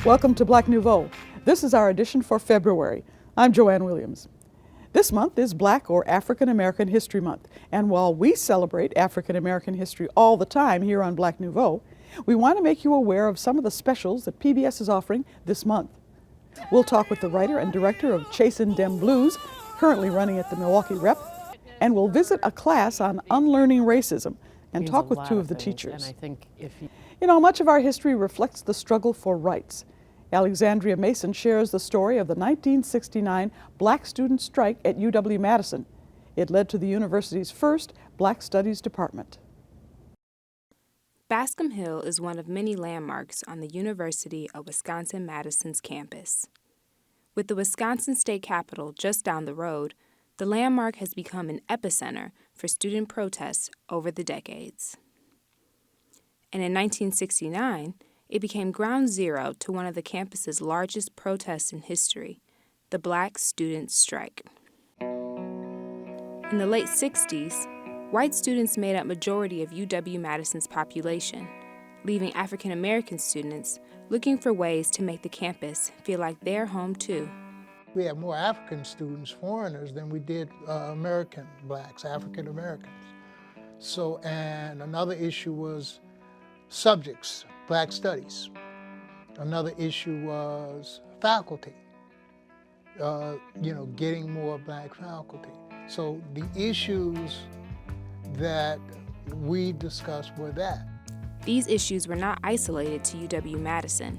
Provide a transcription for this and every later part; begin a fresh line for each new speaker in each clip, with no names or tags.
Welcome to Black Nouveau. This is our edition for February. I'm Joanne Williams. This month is Black or African American History Month, and while we celebrate African American history all the time here on Black Nouveau, we want to make you aware of some of the specials that PBS is offering this month. We'll talk with the writer and director of Chasin' Dem Blues, currently running at the Milwaukee Rep, and we'll visit a class on unlearning racism and talk with two of the teachers.
And I think if
much of our history reflects the struggle for rights. Alexandria Mason shares the story of the 1969 Black student strike at UW-Madison. It led to the university's first Black Studies department.
Bascom Hill is one of many landmarks on the University of Wisconsin-Madison's campus. With the Wisconsin State Capitol just down the road, the landmark has become an epicenter for student protests over the decades. And in 1969, it became ground zero to one of the campus's largest protests in history, the Black Student Strike. In the late 60s, white students made up majority of UW-Madison's population, leaving African American students looking for ways to make the campus feel like their home too.
We had more African students, foreigners, than we did American blacks, African Americans. So, and another issue was subjects, Black studies. Another issue was faculty, getting more Black faculty. So the issues that we discussed were that.
These issues were not isolated to UW-Madison.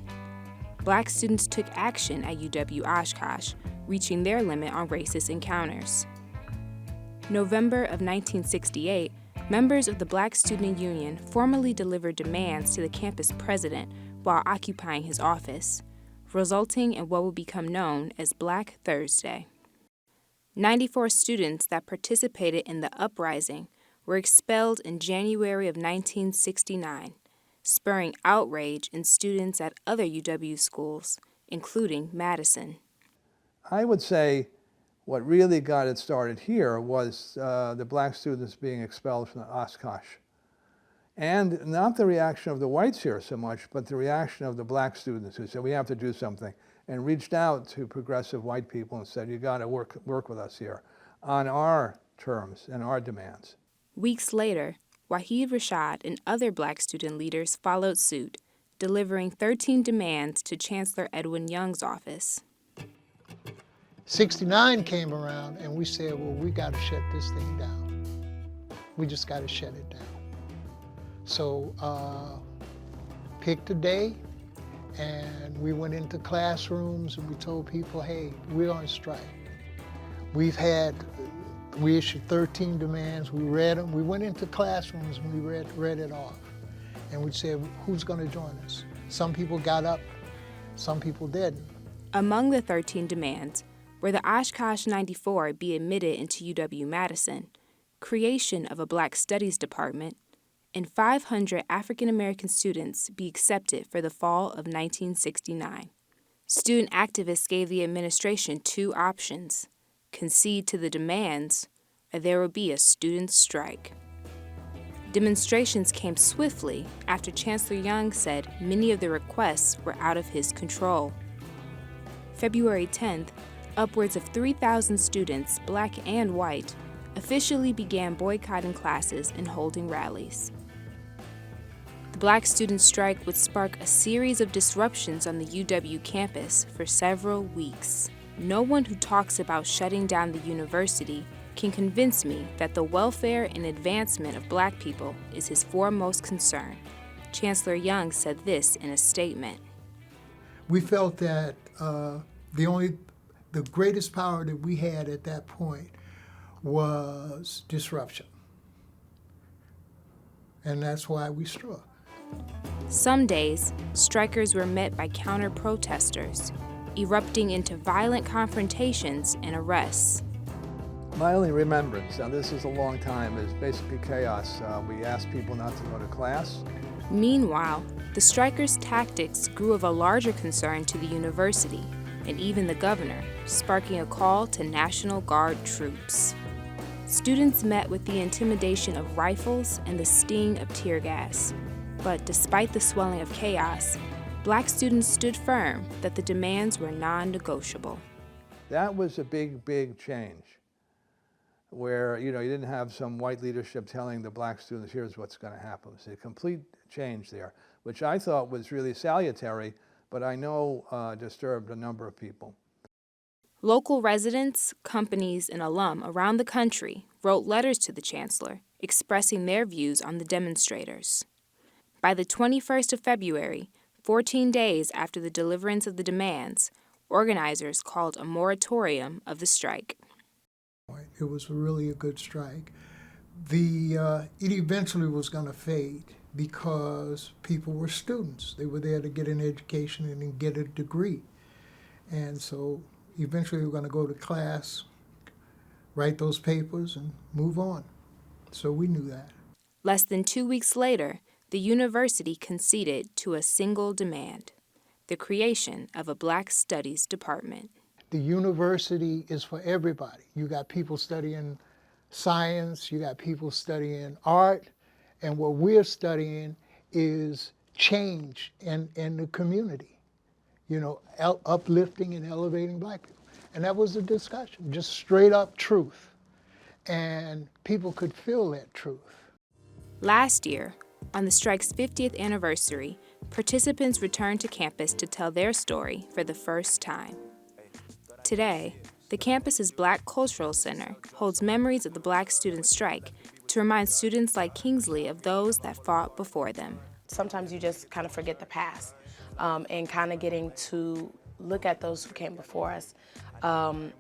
Black students took action at UW-Oshkosh, reaching their limit on racist encounters. November of 1968, members of the Black Student Union formally delivered demands to the campus president while occupying his office, resulting in what would become known as Black Thursday. 94 students that participated in the uprising were expelled in January of 1969, spurring outrage in students at other UW schools, including Madison.
I would say what really got it started here was the Black students being expelled from Oshkosh. And not the reaction of the whites here so much, but the reaction of the Black students who said, we have to do something, and reached out to progressive white people and said, you gotta work with us here on our terms and our demands.
Weeks later, Wahid Rashad and other Black student leaders followed suit, delivering 13 demands to Chancellor Edwin Young's office.
69 came around and we said, well, we got to shut this thing down. We just got to shut it down. So picked a day and we went into classrooms and we told people, hey, we're on strike. We issued 13 demands, we read them. We went into classrooms and we read it off. And we said, who's going to join us? Some people got up, some people didn't.
Among the 13 demands were the Oshkosh 94 be admitted into UW-Madison, creation of a Black Studies department, and 500 African American students be accepted for the fall of 1969. Student activists gave the administration two options: concede to the demands, or there would be a student strike. Demonstrations came swiftly after Chancellor Young said many of the requests were out of his control. February 10th, upwards of 3,000 students, Black and white, officially began boycotting classes and holding rallies. The Black student strike would spark a series of disruptions on the UW campus for several weeks. No one who talks about shutting down the university can convince me that the welfare and advancement of Black people is his foremost concern. Chancellor Young said this in a statement.
We felt that the greatest power that we had at that point was disruption. And that's why we struck.
Some days, strikers were met by counter-protesters, erupting into violent confrontations and arrests.
My only remembrance, now this is a long time, is basically chaos. We asked people not to go to class.
Meanwhile, the strikers' tactics grew of a larger concern to the university and even the governor, sparking a call to National Guard troops. Students met with the intimidation of rifles and the sting of tear gas. But despite the swelling of chaos, Black students stood firm that the demands were non-negotiable.
That was a big, big change, where you didn't have some white leadership telling the Black students, here's what's going to happen. It's a complete change there, which I thought was really salutary, but I know disturbed a number of people.
Local residents, companies, and alum around the country wrote letters to the chancellor expressing their views on the demonstrators. By the 21st of February, 14 days after the deliverance of the demands, organizers called a moratorium of the strike.
It was really a good strike. It eventually was going to fade because people were students. They were there to get an education and then get a degree. And so eventually we're going to go to class, write those papers, and move on. So we knew that.
Less than 2 weeks later, the university conceded to a single demand: the creation of a Black Studies department.
The university is for everybody. You got people studying science, you got people studying art, and what we're studying is change in the community, uplifting and elevating Black people. And that was the discussion, just straight up truth. And people could feel that truth.
Last year, on the strike's 50th anniversary, participants returned to campus to tell their story for the first time. Today, the campus's Black Cultural Center holds memories of the Black student strike to remind students like Kingsley of those that fought before them.
Sometimes you just kind of forget the past, and kind of getting to look at those who came before us.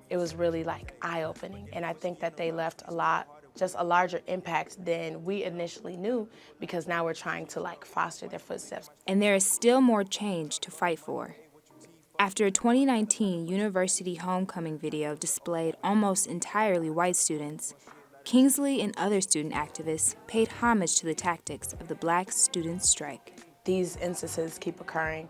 It was really like eye-opening, and I think that they left a larger impact than we initially knew, because now we're trying to foster their footsteps.
And there is still more change to fight for. After a 2019 university homecoming video displayed almost entirely white students, Kingsley and other student activists paid homage to the tactics of the Black student strike.
These instances keep occurring,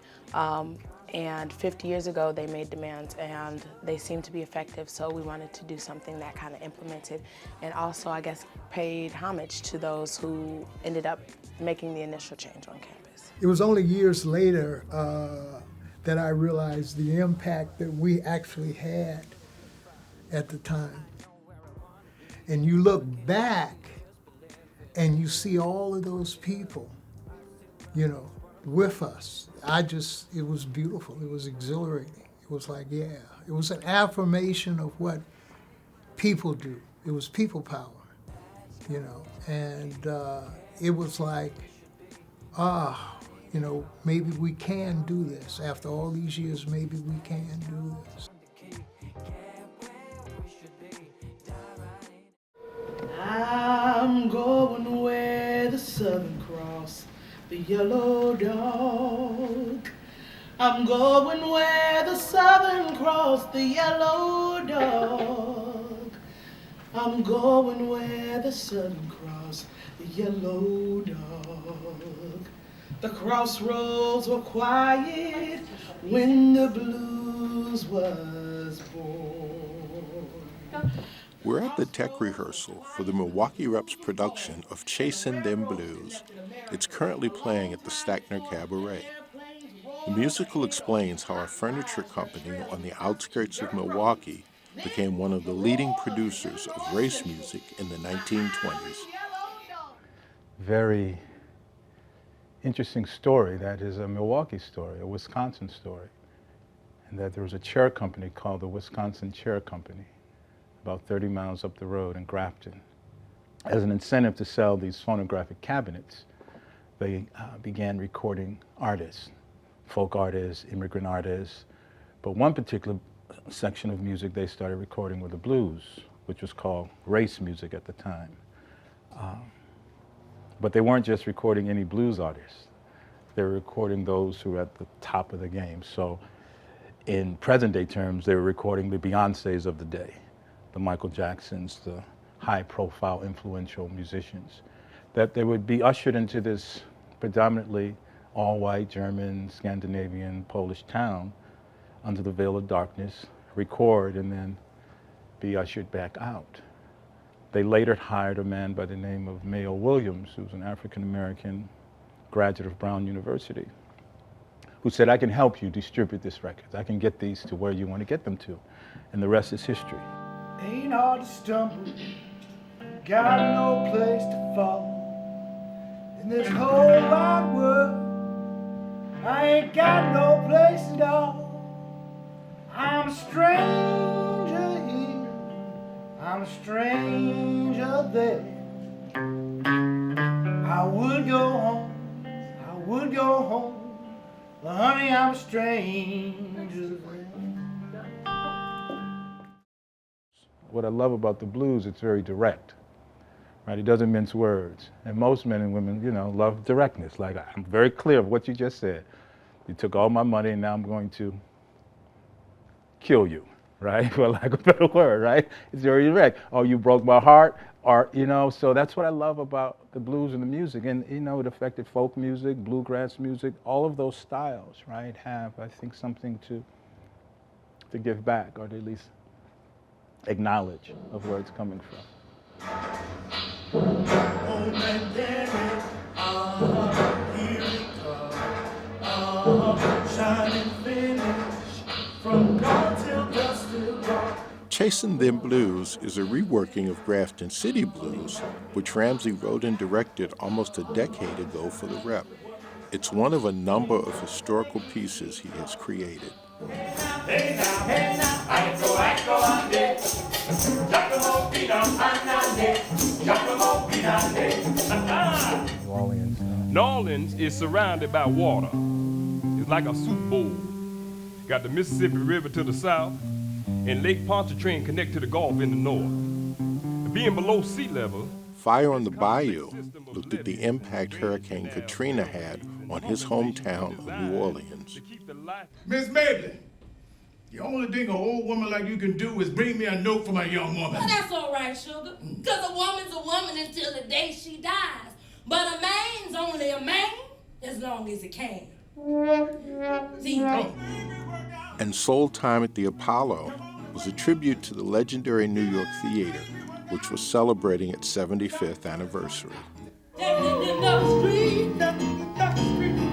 and 50 years ago they made demands and they seemed to be effective, so we wanted to do something that kind of implemented and also, I guess, paid homage to those who ended up making the initial change on campus.
It was only years later that I realized the impact that we actually had at the time. And you look back and you see all of those people, with us. It was beautiful. It was exhilarating. It was like, yeah, it was an affirmation of what people do. It was people power, and it was like, maybe we can do this. After all these years, maybe we can do this.
I'm going where the Southern Cross, the yellow dog. I'm going where the Southern Cross, the yellow dog. I'm going where the Southern Cross, the yellow dog. The crossroads were quiet when the blues was born.
We're at the tech rehearsal for the Milwaukee Reps production of Chasin' Dem Blues. It's currently playing at the Stackner Cabaret. The musical explains how a furniture company on the outskirts of Milwaukee became one of the leading producers of race music in the 1920s.
Very interesting story. That is a Milwaukee story, a Wisconsin story. And that there was a chair company called the Wisconsin Chair Company, about 30 miles up the road in Grafton. As an incentive to sell these phonographic cabinets, they began recording artists, folk artists, immigrant artists. But one particular section of music they started recording were the blues, which was called race music at the time. But they weren't just recording any blues artists. They were recording those who were at the top of the game. So in present-day terms, they were recording the Beyoncés of the day, the Michael Jacksons, the high-profile, influential musicians, that they would be ushered into this predominantly all-white, German, Scandinavian, Polish town under the veil of darkness, record, and then be ushered back out. They later hired a man by the name of Mayo Williams, who's an African-American graduate of Brown University, who said, I can help you distribute this record. I can get these to where you want to get them to. And the rest is history.
Ain't hard to stumble, got no place to fall. In this whole wide world, I ain't got no place at all. I'm a stranger here, I'm a stranger there. I would go home, I would go home, but honey, I'm a stranger there.
What I love about the blues, it's very direct, right? It doesn't mince words. And most men and women, you know, love directness. Like, I'm very clear of what you just said. You took all my money and now I'm going to kill you, right? For lack of a better word, right? It's very direct. Oh, you broke my heart, or, you know, so that's what I love about the blues and the music. And, you know, it affected folk music, bluegrass music, all of those styles, right, have, I think, something to give back, or to at least acknowledge of where it's coming from.
Oh, man, there here it comes, shining finish, from dawn till dusk till dawn.
Chasing Them Blues is a reworking of Grafton City Blues, which Ramsey wrote and directed almost a decade ago for the Rep. It's one of a number of historical pieces he has created.
Hey now, I go on there.
New Orleans.
New Orleans is surrounded by water. It's like a soup bowl. Got the Mississippi River to the south, and Lake Pontchartrain connect to the Gulf in the north. Being below sea level,
Fire on the Bayou looked at the impact Hurricane Katrina had on his hometown of New Orleans.
Miss Mabley, the only thing an old woman like you can do is bring me a note from a young woman.
Well, that's all right, sugar. Because a woman's a woman until the day she dies. But a man's only a man as long as he can. See?
And Soul Time at the Apollo was a tribute to the legendary New York Theater, which was celebrating its 75th anniversary.
Dancing in the street,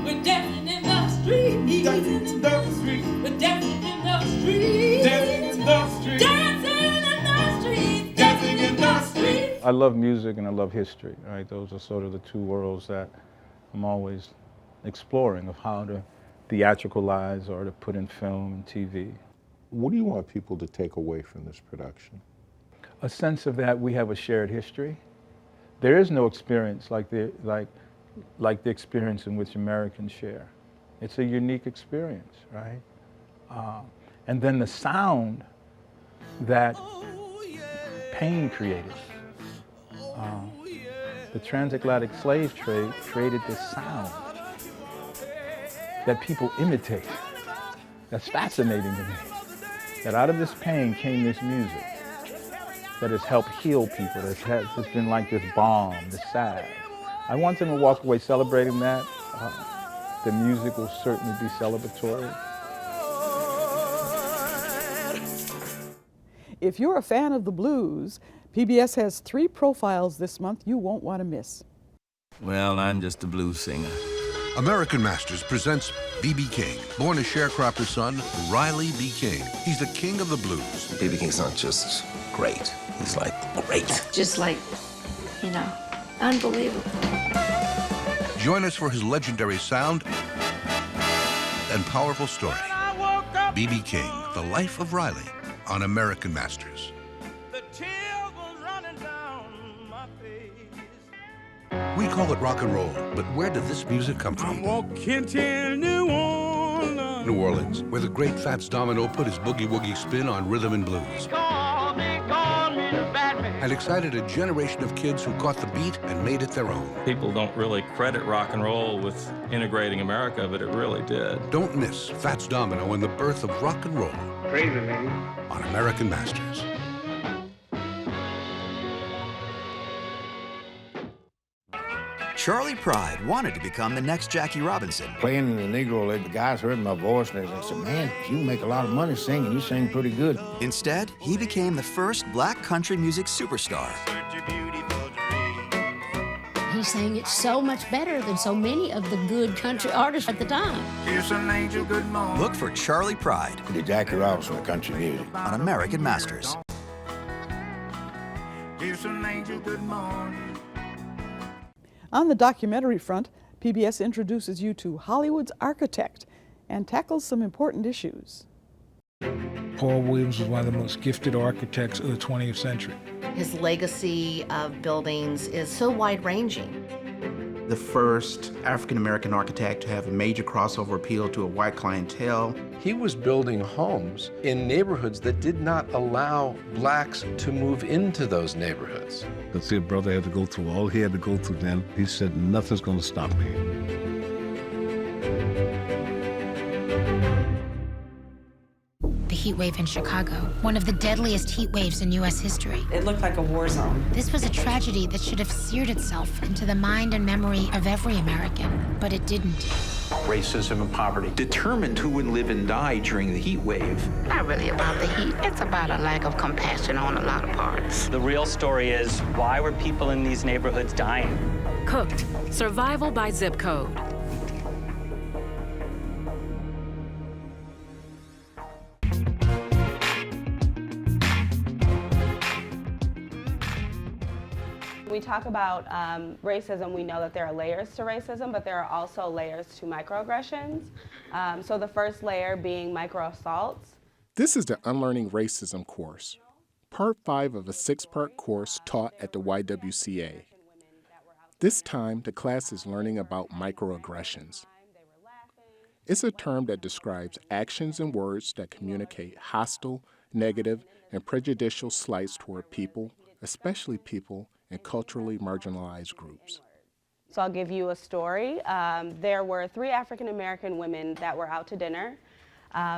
we're dancing in the street, dancing in the street, we're dancing in the street, dancing in the street, dancing in the street, dancing in the street.
I love music and I love history, right? Those are sort of the two worlds that I'm always exploring, of how to theatricalize or to put in film and TV.
What do you want people to take away from this production?
A sense of that we have a shared history. There is no experience like the experience in which Americans share. It's a unique experience, right? And then the sound that pain created. The transatlantic slave trade created this sound that people imitate. That's fascinating to me. That out of this pain came this music that has helped heal people, that has been like this balm, this salve. I want them to walk away celebrating that. The music will certainly be celebratory.
If you're a fan of the blues, PBS has 3 profiles this month you won't want to miss.
Well, I'm just a blues singer.
American Masters presents B.B. King, born a sharecropper's son, Riley B. King. He's the king of the blues.
B.B. King's not just great, he's like great.
Just like, you know, unbelievable.
Join us for his legendary sound and powerful story. B.B. King, The Life of Riley, on American Masters. We call it rock and roll, but where did this music come from?
I'm walking till New Orleans.
New Orleans, where the great Fats Domino put his boogie-woogie spin on rhythm and blues.
Call me the Batman.
and excited a generation of kids who caught the beat and made it their own.
People don't really credit rock and roll with integrating America, but it really did.
Don't miss Fats Domino and the birth of rock and roll.
Crazy, man.
On American Masters.
Charlie Pride wanted to become the next Jackie Robinson.
Playing in the Negro League, the guys heard my voice and they said, man, you make a lot of money singing. You sing pretty good.
Instead, he became the first black country music superstar.
He sang it so much better than so many of the good country artists at the time.
Here's an angel, good morning. Look for Charlie Pride.
The Jackie Robinson of country music.
On American Masters.
Here's an angel, good morning.
On the documentary front, PBS introduces you to Hollywood's architect and tackles some important issues.
Paul Williams was one of the most gifted architects of the 20th century.
His legacy of buildings is so wide-ranging.
The first African-American architect to have a major crossover appeal to a white clientele.
He was building homes in neighborhoods that did not allow blacks to move into those neighborhoods.
Because his brother had to go through all he had to go through then. He said, nothing's going to stop me.
The heat wave in Chicago, one of the deadliest heat waves in U.S. history.
It looked like a war zone.
This was a tragedy that should have seared itself into the mind and memory of every American, but it didn't.
Racism and poverty determined who would live and die during the heat wave.
Not really about the heat. It's about a lack of compassion on a lot of parts.
The real story is, why were people in these neighborhoods dying?
Cooked. Survival by zip code.
We talk about racism, we know that there are layers to racism, but there are also layers to microaggressions. So the first layer being microassaults.
This is the Unlearning Racism course, part 5 of a 6-part course taught at the YWCA. This time, the class is learning about microaggressions. It's a term that describes actions and words that communicate hostile, negative, and prejudicial slights toward people, especially people in culturally marginalized groups.
So I'll give you a story. There were 3 African American women that were out to dinner.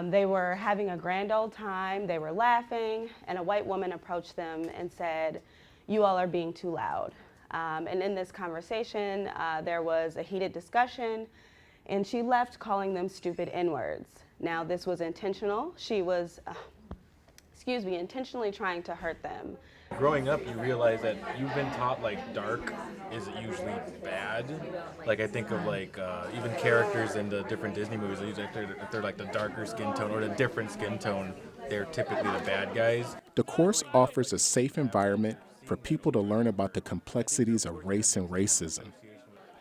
They were having a grand old time, they were laughing, and a white woman approached them and said, "You all are being too loud." And in this conversation, there was a heated discussion, and she left calling them stupid N-words. Now this was intentional. She was, intentionally trying to hurt them.
Growing up, you realize that you've been taught like dark is usually bad. Like I think of like even characters in the different Disney movies, if they're like the darker skin tone or the different skin tone, they're typically the bad guys.
The course offers a safe environment for people to learn about the complexities of race and racism.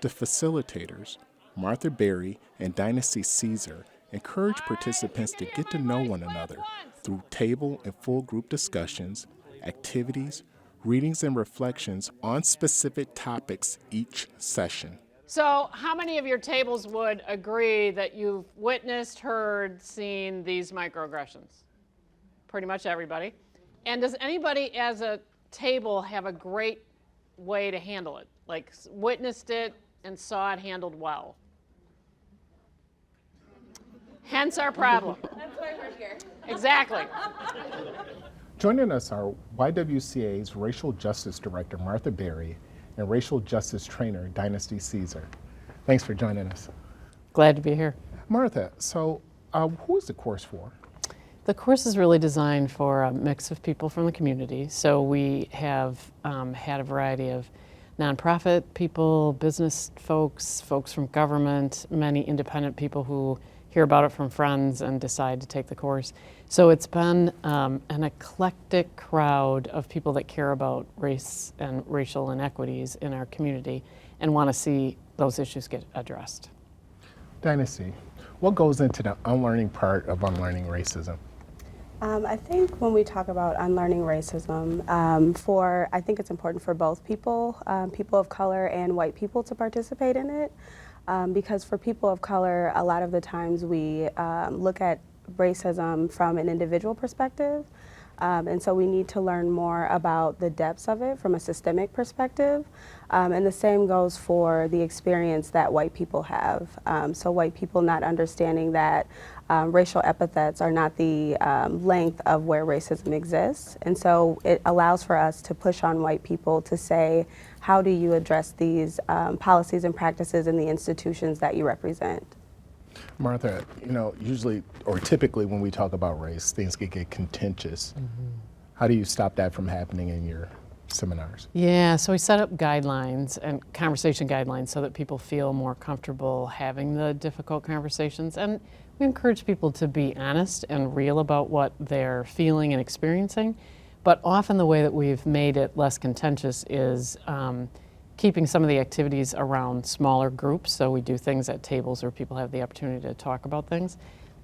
The facilitators, Martha Berry and Dynasty Caesar, encourage participants to get to know one another through table and full group discussions, activities, readings and reflections on specific topics each session.
So how many of your tables would agree that you've witnessed, heard, seen these microaggressions? Pretty much everybody. And does anybody as a table have a great way to handle it? Like witnessed it and saw it handled well? Hence our problem.
That's why we're here.
Exactly.
Joining us are YWCA's Racial Justice Director, Martha Berry, and Racial Justice Trainer, Dynasty Caesar. Thanks for joining us.
Glad to be here.
Martha, so who is the course for?
The course is really designed for a mix of people from the community. So we have had a variety of nonprofit people, business folks, folks from government, many independent people who hear about it from friends and decide to take the course. So it's been an eclectic crowd of people that care about race and racial inequities in our community and want to see those issues get addressed.
Dynasty, what goes into the unlearning part of unlearning racism?
I think when we talk about unlearning racism, I think it's important for both people, people of color and white people, to participate in it. Because for people of color, a lot of the times we look at racism from an individual perspective. And so we need to learn more about the depths of it from a systemic perspective. And the same goes for the experience that white people have. So white people not understanding that racial epithets are not the length of where racism exists. And so it allows for us to push on white people to say, how do you address these policies and practices in the institutions that you represent?
Martha, you know, usually or typically when we talk about race, things can get contentious. How do you stop that from happening in your seminars?
Yeah, so we set up guidelines and conversation guidelines so that people feel more comfortable having the difficult conversations. And we encourage people to be honest and real about what they're feeling and experiencing. But often the way that we've made it less contentious is keeping some of the activities around smaller groups. So we do things at tables where people have the opportunity to talk about things.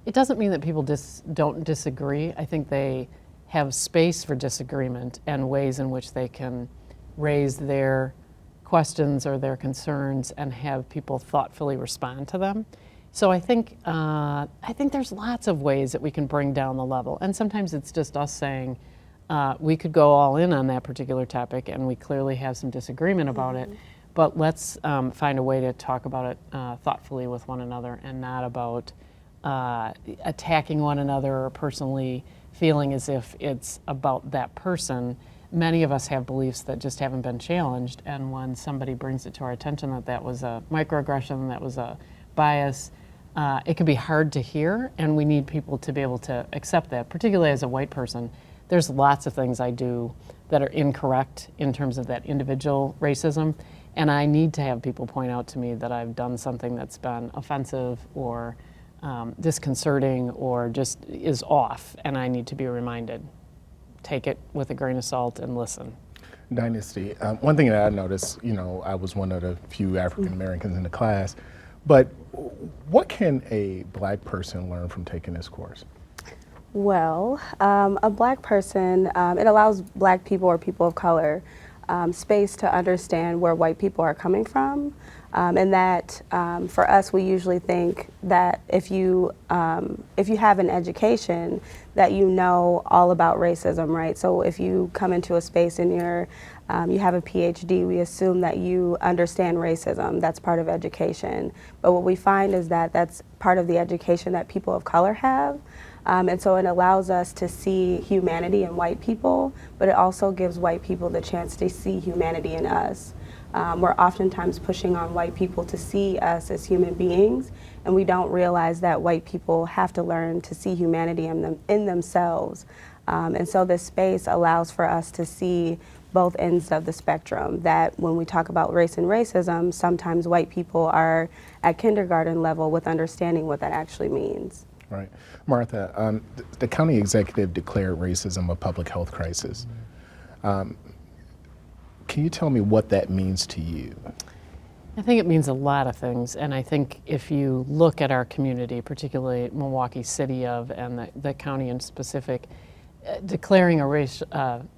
It doesn't mean that people don't disagree. I think they have space for disagreement and ways in which they can raise their questions or their concerns and have people thoughtfully respond to them. So I think there's lots of ways that we can bring down the level. And sometimes it's just us saying, we could go all in on that particular topic and we clearly have some disagreement about it, but let's find a way to talk about it thoughtfully with one another and not about attacking one another or personally feeling as if it's about that person. Many of us have beliefs that just haven't been challenged, and when somebody brings it to our attention that that was a microaggression, that was a bias, it can be hard to hear, and we need people to be able to accept that, particularly as a white person. There's lots of things I do that are incorrect in terms of that individual racism, and I need to have people point out to me that I've done something that's been offensive or disconcerting or just is off, and I need to be reminded. Take it with a grain of salt and listen.
Dynasty, one thing that I noticed, you know, I was one of the few African Americans in the class, but what can a Black person learn from taking this course?
Well, a Black person, it allows Black people or people of color space to understand where white people are coming from. And that for us, we usually think that if you have an education, that you know all about racism, right? So if you come into a space and you have a PhD, we assume that you understand racism. That's part of education. But what we find is that that's part of the education that people of color have. And so it allows us to see humanity in white people, but it also gives white people the chance to see humanity in us. We're oftentimes pushing on white people to see us as human beings, and we don't realize that white people have to learn to see humanity in themselves. And so this space allows for us to see both ends of the spectrum, that when we talk about race and racism, sometimes white people are at kindergarten level with understanding what that actually means.
Right. Martha, the county executive declared racism a public health crisis. Can you tell me what that means to you?
I think it means a lot of things, and I think if you look at our community, particularly Milwaukee City and the county in specific, declaring a racism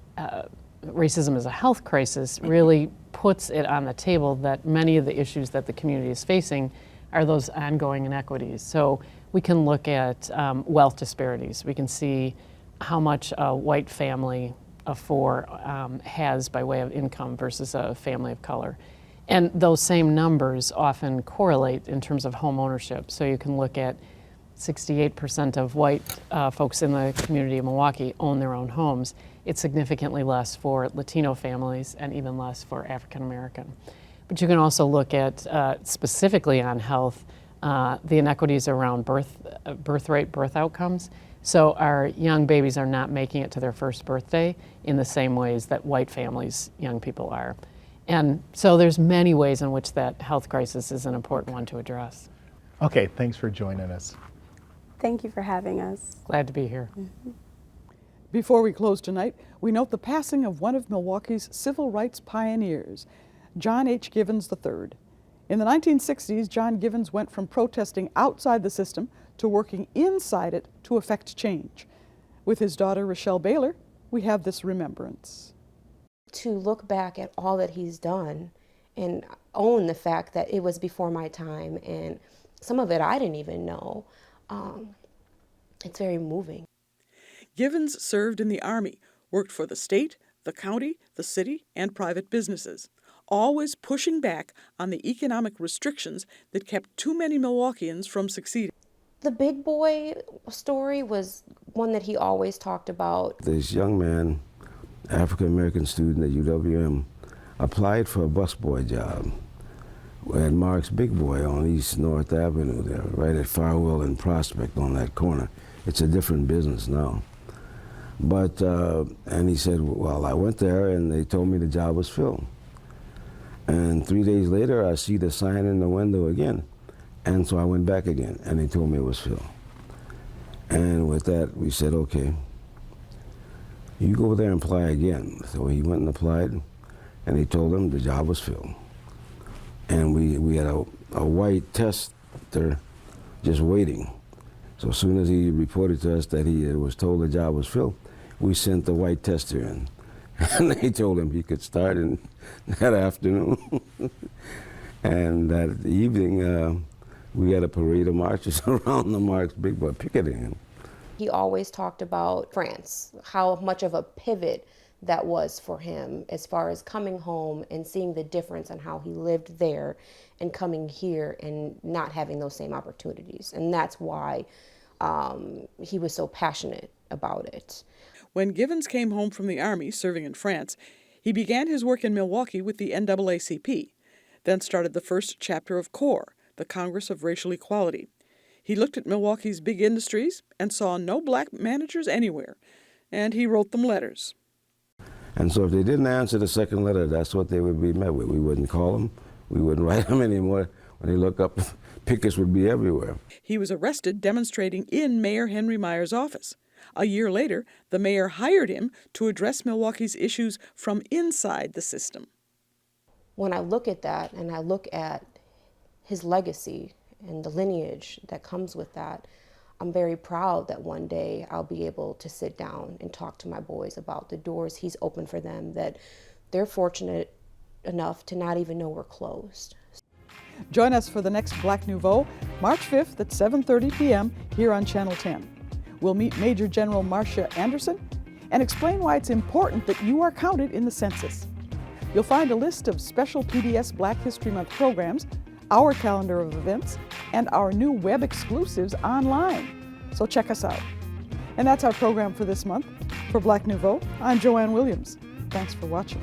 as a health crisis really puts it on the table that many of the issues that the community is facing are those ongoing inequities. So we can look at wealth disparities. We can see how much a white family of four has by way of income versus a family of color. And those same numbers often correlate in terms of home ownership. So you can look at 68% of white folks in the community of Milwaukee own their own homes. It's significantly less for Latino families and even less for African American. But you can also look at, specifically on health, the inequities around birth rate, birth outcomes. So our young babies are not making it to their first birthday in the same ways that white families, young people are. And so there's many ways in which that health crisis is an important one to address.
Okay, thanks for joining us.
Thank you for having us.
Glad to be here.
Before we close tonight, we note the passing of one of Milwaukee's civil rights pioneers, John H. Givens III. In the 1960s, John Givens went from protesting outside the system to working inside it to effect change. With his daughter, Rochelle Baylor, we have this remembrance.
To look back at all that he's done and own the fact that it was before my time, and some of it I didn't even know, it's very moving.
Givens served in the Army, worked for the state, the county, the city, and private businesses, always pushing back on the economic restrictions that kept too many Milwaukeeans from succeeding.
The big boy story was one that he always talked about.
This young man, African-American student at UWM, applied for a busboy job at Mark's Big Boy on East North Avenue there, right at Farwell and Prospect on that corner. It's a different business now. But, and he said, well, I went there and they told me the job was filled. And 3 days later, I see the sign in the window again. And so I went back again and they told me it was filled. And with that, we said, okay, you go there and apply again. So he went and applied and they told him the job was filled. And we had a white tester just waiting. So as soon as he reported to us that he was told the job was filled, we sent the white tester in. And they told him he could start in that afternoon. And that evening, we had a parade of marches around the Mark's Big Boy picketing him.
He always talked about France, how much of a pivot that was for him as far as coming home and seeing the difference in how he lived there and coming here and not having those same opportunities. And that's why he was so passionate about it.
When Givens came home from the Army, serving in France, he began his work in Milwaukee with the NAACP, then started the first chapter of CORE, the Congress of Racial Equality. He looked at Milwaukee's big industries and saw no black managers anywhere, and he wrote them letters.
And so if they didn't answer the second letter, that's what they would be met with. We wouldn't call them, we wouldn't write them anymore. When they look up, pickets would be everywhere.
He was arrested demonstrating in Mayor Henry Meyer's office. A year later, the mayor hired him to address Milwaukee's issues from inside the system.
When I look at that and I look at his legacy and the lineage that comes with that, I'm very proud that one day I'll be able to sit down and talk to my boys about the doors he's opened for them that they're fortunate enough to not even know were closed.
Join us for the next Black Nouveau, March 5th at 7:30 p.m. here on Channel 10. We'll meet Major General Marcia Anderson and explain why it's important that you are counted in the census. You'll find a list of special PBS Black History Month programs, our calendar of events, and our new web exclusives online. So check us out. And that's our program for this month. For Black Nouveau, I'm Joanne Williams. Thanks for watching.